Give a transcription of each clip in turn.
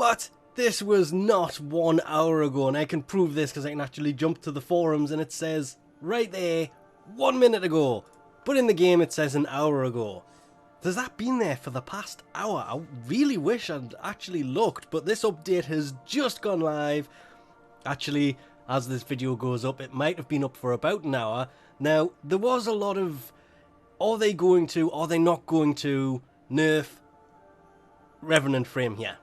What? This was not 1 hour ago, and I can prove this because I can actually jump to the forums and it says right there 1 minute ago. But in the game it says an hour ago. Has that been there for the past hour? I really wish I'd actually looked, but this update has just gone live. Actually, as this video goes up, it might have been up for about an hour. Now, there was a lot of, are they going to, are they not going to nerf Revenant Frame here?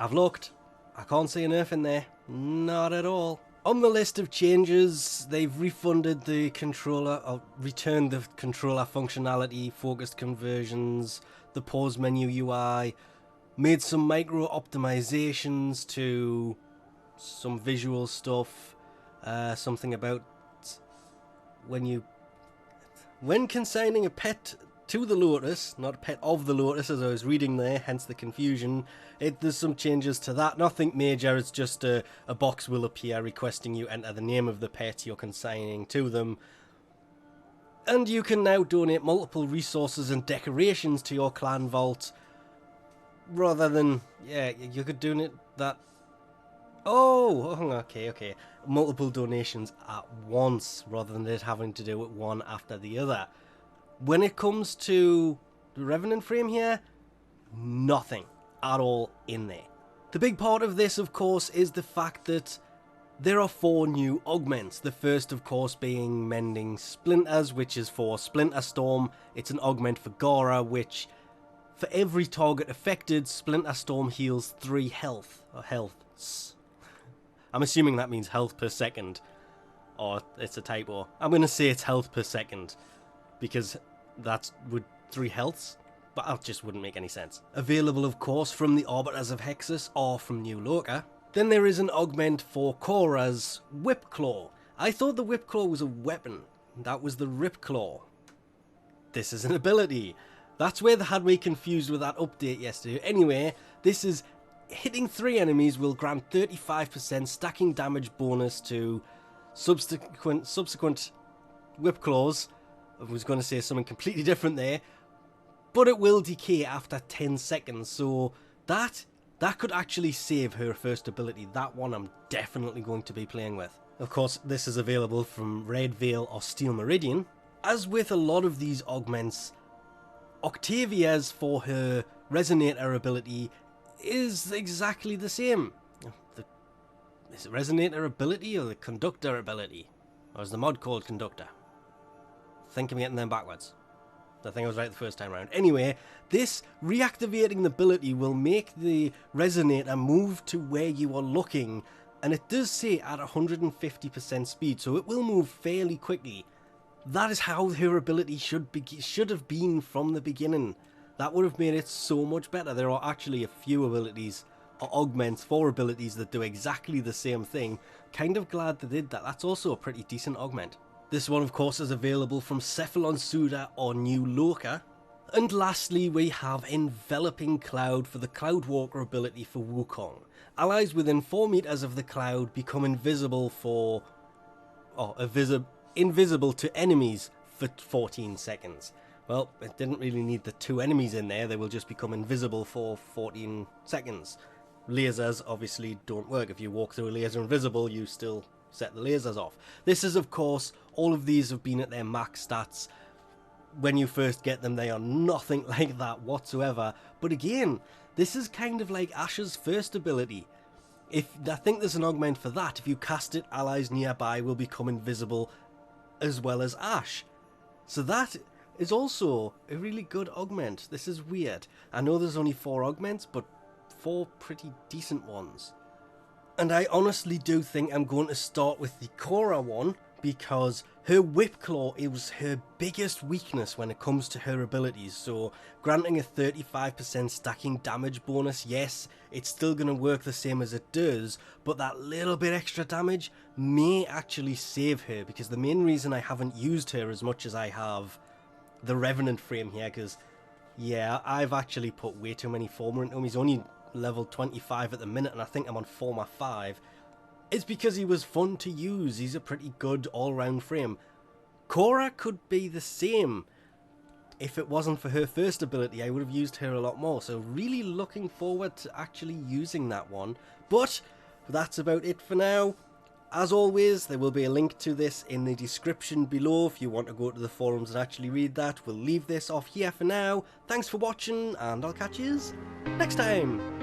I've looked. I can't see a nerf in there. Not at all. On the list of changes, they've refunded the controller, or returned the controller functionality, focused conversions, the pause menu UI, made some micro optimizations to some visual stuff, something about when consigning a pet to the Lotus, not a pet of the Lotus as I was reading there, hence the confusion. There's some changes to that, nothing major, it's just a box will appear requesting you enter the name of the pet you're consigning to them. And you can now donate multiple resources and decorations to your clan vault, rather than, yeah, you could donate that. Oh, okay. Multiple donations at once, rather than it having to do it one after the other. When it comes to the Revenant Frame here, nothing at all in there. The big part of this, of course, is the fact that there are 4 new augments. The first, of course, being Mending Splinters, which is for Splinter Storm. It's an augment for Gara, which, for every target affected, Splinter Storm heals 3 health, or healths. I'm assuming that means health per second, or it's a typo. I'm going to say it's health per second, because that's would 3 healths, but that just wouldn't make any sense. Available, of course, from the Arbiters of Hexus or from New Loka. Then there is an augment for Khora's Whipclaw. I thought the Whipclaw was a weapon. That was the Ripclaw. This is an ability. That's where they had me confused with that update yesterday. Anyway, this is hitting 3 enemies will grant 35% stacking damage bonus to subsequent Whipclaws. I was going to say something completely different there, but it will decay after 10 seconds, so that could actually save her first ability. That one I'm definitely going to be playing with. Of course, this is available from Red Veil or Steel Meridian. As with a lot of these augments, Octavia's for her Resonator ability is exactly the same. Is it Resonator ability or the Conductor ability? Or is the mod called Conductor? I think I'm getting them backwards. I think I was right the first time around. Anyway, this reactivating the ability will make the Resonator move to where you are looking, and it does say at 150% speed, so it will move fairly quickly. That is how her ability should have been from the beginning. That would have made it so much better. There are actually a few abilities, or augments for abilities that do exactly the same thing. Kind of glad they did that. That's also a pretty decent augment. This one, of course, is available from Cephalon Suda or New Loka. And lastly, we have Enveloping Cloud for the Cloudwalker ability for Wukong. Allies within 4 meters of the cloud become invisible for, or invisible to enemies for 14 seconds. Well, it didn't really need the 2 enemies in there. They will just become invisible for 14 seconds. Lasers obviously don't work. If you walk through a laser invisible, you still set the lasers off. This is, of course, all of these have been at their max stats. When you first get them, they are nothing like that whatsoever. But again, this is kind of like Ashe's first ability. I think there's an augment for that. If you cast it, allies nearby will become invisible as well as Ashe. So that is also a really good augment. This is weird. I know there's only 4 augments, but 4 pretty decent ones. And I honestly do think I'm going to start with the Khora one, because her Whipclaw is her biggest weakness when it comes to her abilities. So granting a 35% stacking damage bonus, yes, it's still going to work the same as it does, but that little bit extra damage may actually save her, because the main reason I haven't used her as much as I have the Revenant Frame here, because yeah, I've actually put way too many Former into him. He's only level 25 at the minute, and I think I'm on Former 5. It's because he was fun to use. He's a pretty good all-round frame. Khora could be the same. if it wasn't for her first ability, I would have used her a lot more. So really looking forward to actually using that one. But that's about it for now. As always, there will be a link to this in the description below if you want to go to the forums and actually read that. We'll leave this off here for now. Thanks for watching, and I'll catch you next time.